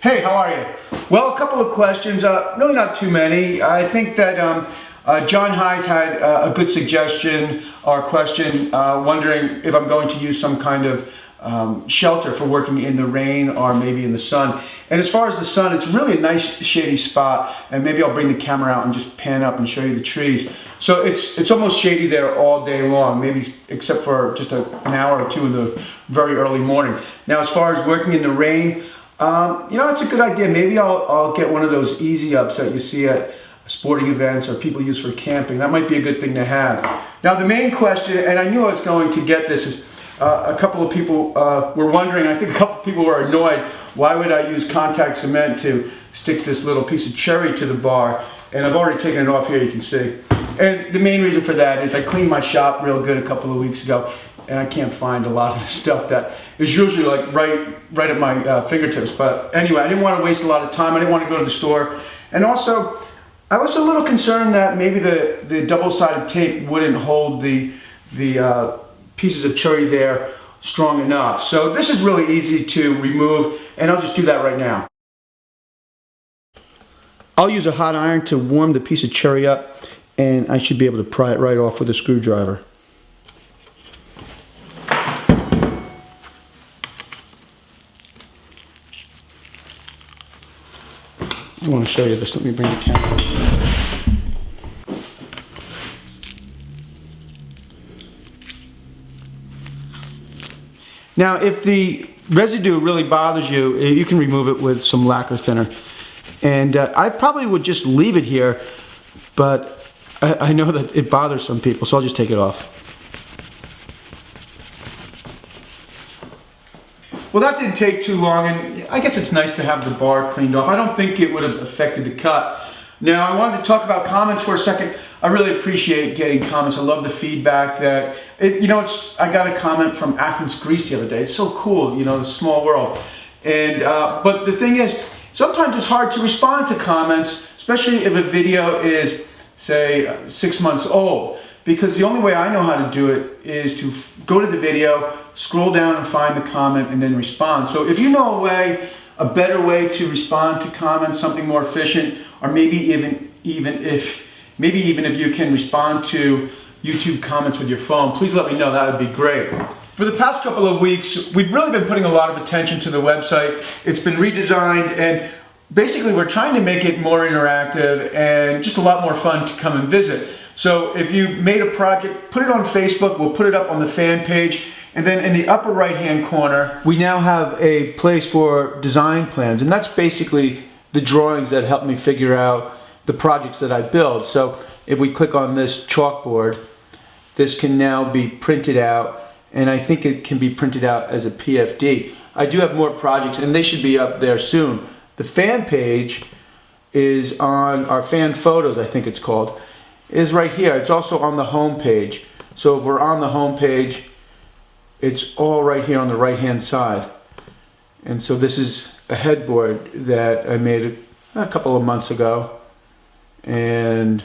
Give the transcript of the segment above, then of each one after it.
Hey, how are you? Well, a couple of questions, really not too many. I think that John Hayes had a good suggestion or question, wondering if I'm going to use some kind of shelter for working in the rain or maybe in the sun. And as far as the sun, it's really a nice shady spot, and maybe I'll bring the camera out and just pan up and show you the trees. So it's almost shady there all day long, maybe except for just an hour or two in the very early morning. Now, as far as working in the rain, it's a good idea. Maybe I'll get one of those easy ups that you see at sporting events or people use for camping. That might be a good thing to have. Now, the main question, and I knew I was going to get this, is a couple of people were wondering, I think a couple of people were annoyed, why would I use contact cement to stick this little piece of cherry to the bar? And I've already taken it off here, you can see. And the main reason for that is I cleaned my shop real good a couple of weeks ago, and I can't find a lot of the stuff that is usually like right at my fingertips. But anyway, I didn't want to waste a lot of time. I didn't want to go to the store. And also, I was a little concerned that maybe the double-sided tape wouldn't hold the pieces of cherry there strong enough. So this is really easy to remove, and I'll just do that right now. I'll use a hot iron to warm the piece of cherry up, and I should be able to pry it right off with a screwdriver. I want to show you this. Let me bring the camera. Now, if the residue really bothers you, you can remove it with some lacquer thinner. And I probably would just leave it here, but I know that it bothers some people, so I'll just take it off. Well, that didn't take too long, and I guess it's nice to have the bar cleaned off. I don't think it would have affected the cut. Now, I wanted to talk about comments for a second. I really appreciate getting comments. I love the feedback that, I got a comment from Athens, Greece the other day. It's so cool, the small world. And, but the thing is, sometimes it's hard to respond to comments, especially if a video is, say, 6 months old. Because the only way I know how to do it is to go to the video, scroll down and find the comment, and then respond. So if you know a better way to respond to comments, something more efficient, or maybe even if you can respond to YouTube comments with your phone, please let me know. That would be great. For the past couple of weeks, we've really been putting a lot of attention to the website. It's been redesigned, and basically we're trying to make it more interactive and just a lot more fun to come and visit. So if you've made a project, put it on Facebook. We'll put it up on the fan page. And then in the upper right-hand corner, we now have a place for design plans. And that's basically the drawings that help me figure out the projects that I build. So if we click on this chalkboard, this can now be printed out. And I think it can be printed out as a PFD. I do have more projects, and they should be up there soon. The fan page is on our fan photos, I think it's called, is right here. It's also on the home page. So if we're on the home page, it's all right here on the right hand side. And so this is a headboard that I made a couple of months ago. And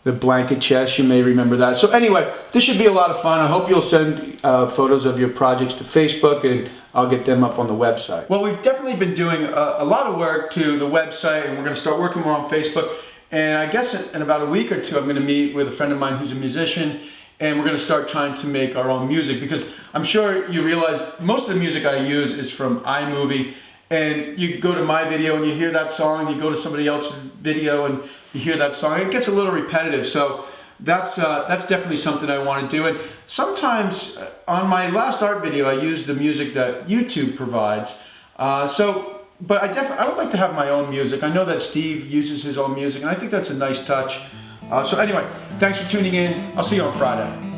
the blanket chest, you may remember that. So anyway, this should be a lot of fun. I hope you'll send photos of your projects to Facebook, and I'll get them up on the website. Well, we've definitely been doing a lot of work to the website, and we're going to start working more on Facebook. And I guess in about a week or two, I'm going to meet with a friend of mine who's a musician, and we're going to start trying to make our own music, because I'm sure you realize most of the music I use is from iMovie. And you go to my video and you hear that song, you go to somebody else's video and you hear that song. It gets a little repetitive, so that's definitely something I want to do. And sometimes on my last art video, I used the music that YouTube provides. But I would like to have my own music. I know that Steve uses his own music, and I think that's a nice touch. So anyway, thanks for tuning in. I'll see you on Friday.